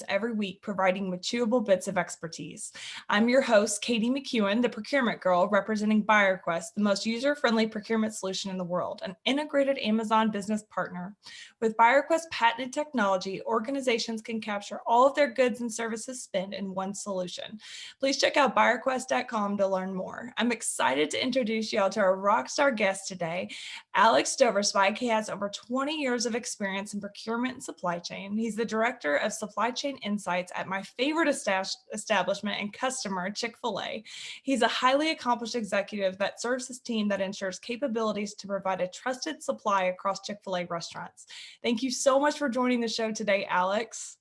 every week, providing with chewable bits of expertise. I'm your host, Katie McEwen, the procurement girl representing BuyerQuest, the most user-friendly procurement solution in the world, an integrated Amazon business partner. With BuyerQuest patented technology, organizations can capture all of their goods and services spent in one solution. Please check out BuyerQuest.com to learn more. I'm excited to introduce y'all to our rockstar guest today, Alex Doverspike. He has over 20 years of experience in procurement and supply chain. He's the director of supply chain insights at my favorite establishment and customer, Chick-fil-A. He's a highly accomplished executive that serves his team that ensures capabilities to provide a trusted supply across Chick-fil-A restaurants. Thank you so much for joining the show today, Alex.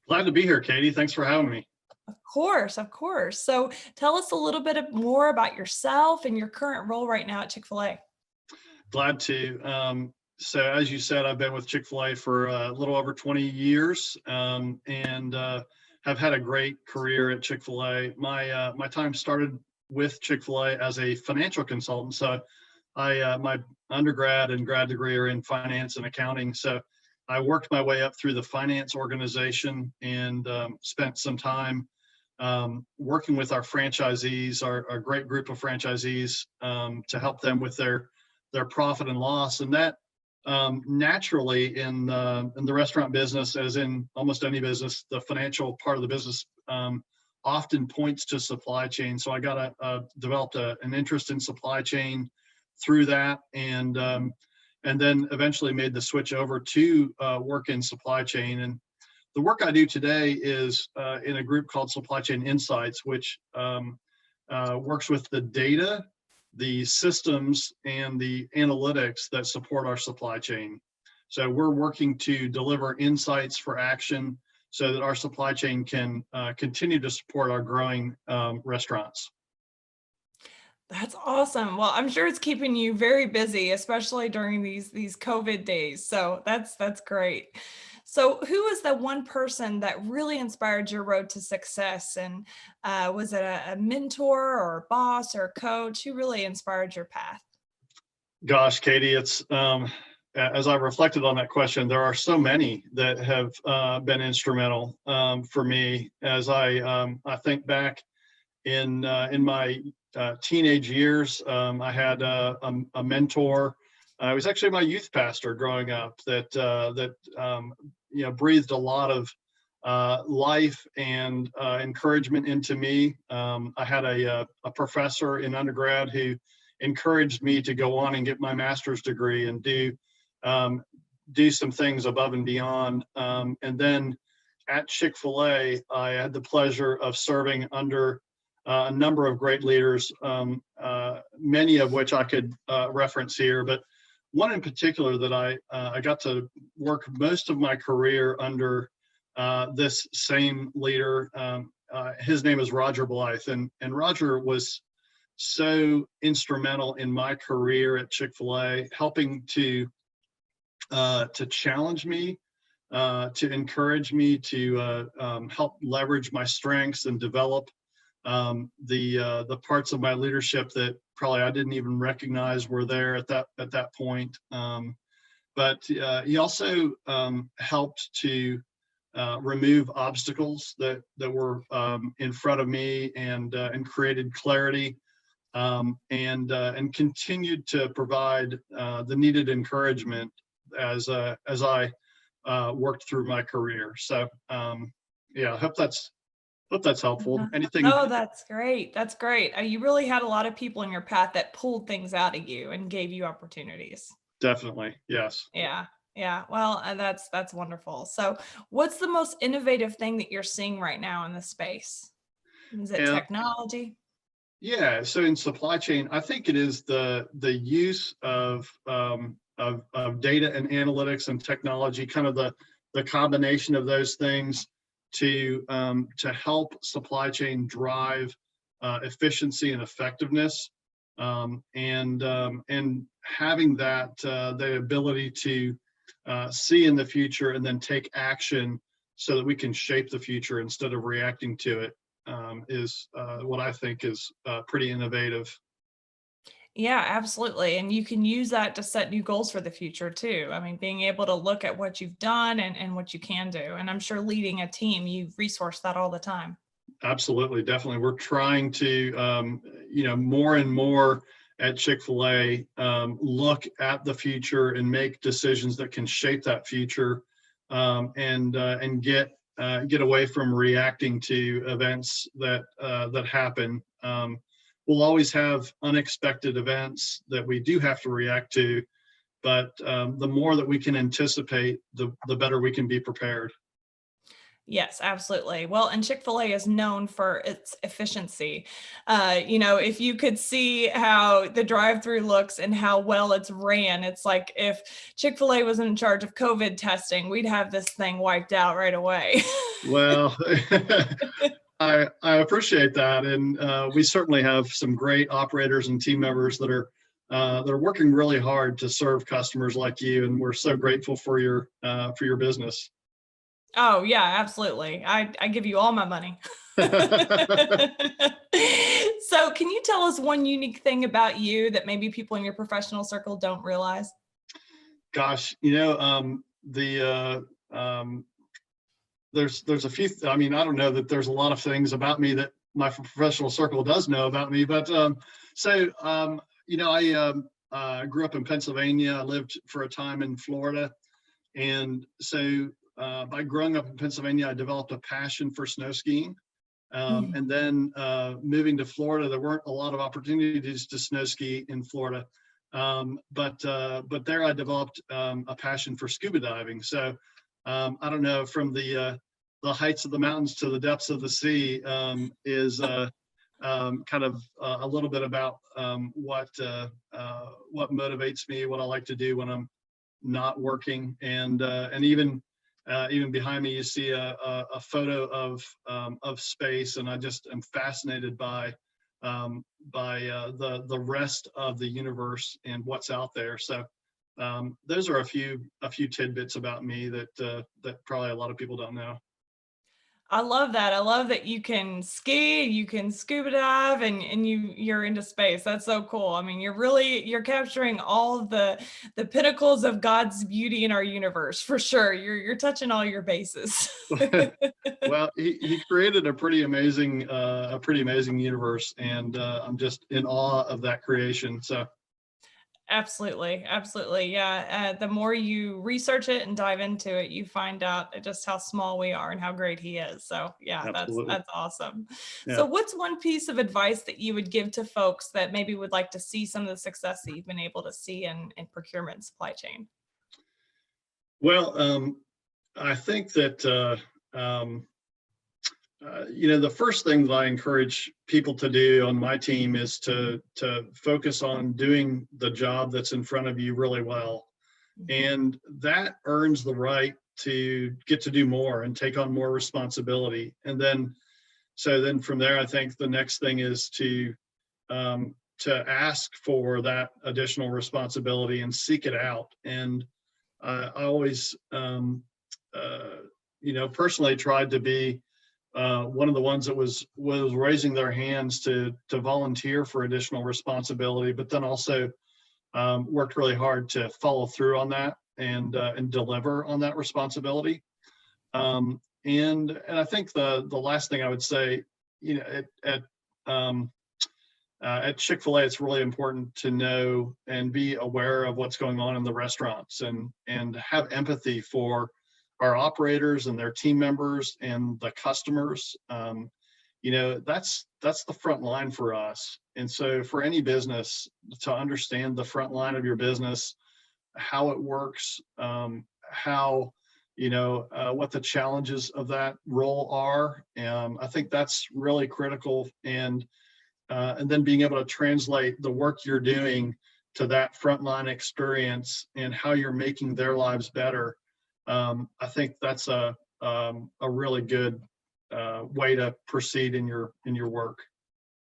Glad to be here, Katie. Thanks for having me. Of course, of course. So tell us a little bit more about yourself and your current role right now at Chick-fil-A. Glad to. So as you said, I've been with Chick-fil-A for a little over 20 years and have had a great career at Chick-fil-A. My time started with Chick-fil-A as a financial consultant. So my undergrad and grad degree are in finance and accounting. So I worked my way up through the finance organization and spent some time working with our franchisees, our great group of franchisees, to help them with their profit and loss. And that naturally in the restaurant business, as in almost any business, the financial part of the business often points to supply chain. So I developed an interest in supply chain through that, and then eventually made the switch over to work in supply chain. And the work I do today is in a group called Supply Chain Insights, which works with the data, the systems, and the analytics that support our supply chain. So we're working to deliver insights for action so that our supply chain can continue to support our growing restaurants. That's awesome. Well, I'm sure it's keeping you very busy, especially during these COVID days. So that's great. So who was the one person that really inspired your road to success? And was it a mentor or a boss or a coach? Who really inspired your path? Gosh, Katie, it's as I reflected on that question, there are so many that have been instrumental for me. As I think back in my teenage years, I had a mentor. I was actually my youth pastor growing up that breathed a lot of life and encouragement into me. I had a professor in undergrad who encouraged me to go on and get my master's degree and do some things above and beyond. And then at Chick-fil-A, I had the pleasure of serving under a number of great leaders, many of which I could reference here, but one in particular that I got to work most of my career under this same leader. His name is Roger Blythe, and Roger was so instrumental in my career at Chick-fil-A, helping to challenge me, to encourage me, to help leverage my strengths and develop the parts of my leadership that probably I didn't even recognize were there at that point. But he also helped to remove obstacles that were in front of me and created clarity, and continued to provide the needed encouragement as I worked through my career. So yeah, I hope that's helpful. Anything? Oh, that's great. That's great. You really had a lot of people in your path that pulled things out of you and gave you opportunities. Definitely. Yes. Yeah. Yeah. Well, that's wonderful. So what's the most innovative thing that you're seeing right now in this space? Is it technology? Yeah. So in supply chain, I think it is the use of data and analytics and technology, kind of the combination of those things to help supply chain drive efficiency and effectiveness, and having that the ability to see in the future and then take action so that we can shape the future instead of reacting to it, is what I think is pretty innovative. Yeah, absolutely. And you can use that to set new goals for the future too. I mean, being able to look at what you've done and what you can do. And I'm sure leading a team, you resource that all the time. Absolutely, definitely. We're trying to, more and more at Chick-fil-A, look at the future and make decisions that can shape that future, and get away from reacting to events that happen. We'll always have unexpected events that we do have to react to, but the more that we can anticipate, the better we can be prepared. Yes, absolutely. Well, and Chick-fil-A is known for its efficiency. If you could see how the drive-through looks and how well it's ran, it's like if Chick-fil-A was in charge of COVID testing, we'd have this thing wiped out right away. Well, I appreciate that, and we certainly have some great operators and team members that are working really hard to serve customers like you, and we're so grateful for your business. Oh, yeah, absolutely. I give you all my money. So, can you tell us one unique thing about you that maybe people in your professional circle don't realize? Gosh, there's a few. I mean, I don't know that there's a lot of things about me that my professional circle does know about me, but I grew up in Pennsylvania. I lived for a time in Florida, and so by growing up in Pennsylvania, I developed a passion for snow skiing. Mhm. And then moving to Florida, there weren't a lot of opportunities to snow ski in Florida. But there I developed a passion for scuba diving. So I don't know, from the heights of the mountains to the depths of the sea, is kind of a little bit about what motivates me, what I like to do when I'm not working, and even behind me, you see a photo of space, and I just am fascinated by the rest of the universe and what's out there. So those are a few tidbits about me that probably a lot of people don't know. I love that. I love that you can ski, you can scuba dive, and you're into space. That's so cool. I mean, you're capturing all of the pinnacles of God's beauty in our universe for sure. You're touching all your bases. Well, he created a pretty amazing universe, and I'm just in awe of that creation. So Absolutely, absolutely. Yeah, the more you research it and dive into it, you find out just how small we are and how great he is. So, yeah, that's absolutely, that's awesome. yeah. So, what's one piece of advice that you would give to folks that maybe would like to see some of the success that you've been able to see in procurement and supply chain? Well, I think that the first thing that I encourage people to do on my team is to focus on doing the job that's in front of you really well, Mhm. and that earns the right to get to do more and take on more responsibility. And then from there, I think the next thing is to ask for that additional responsibility and seek it out. And I always, personally tried to be one of the ones that was raising their hands to volunteer for additional responsibility, but then also worked really hard to follow through on that and deliver on that responsibility. And I think the last thing I would say, you know, um, at Chick-fil-A, it's really important to know and be aware of what's going on in the restaurants, and have empathy for our operators and their team members and the customers. That's the front line for us. And so for any business to understand the front line of your business, how it works, how what the challenges of that role are. I think that's really critical, and then being able to translate the work you're doing to that frontline experience and how you're making their lives better. I think that's a really good way to proceed in your work.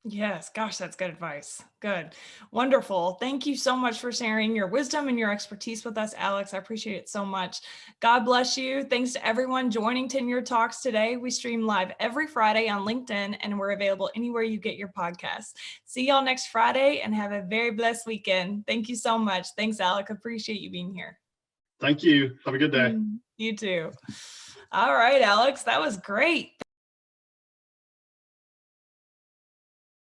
Yes, gosh, that's good advice. Good. Wonderful. Thank you so much for sharing your wisdom and your expertise with us, Alex. I appreciate it so much. God bless you. Thanks to everyone joining Tenure Talks today. We stream live every Friday on LinkedIn, and we're available anywhere you get your podcasts. See y'all next Friday, and have a very blessed weekend. Thank you so much. Thanks, Alex. Appreciate you being here. Thank you. Have a good day. You too. All right, Alex, that was great.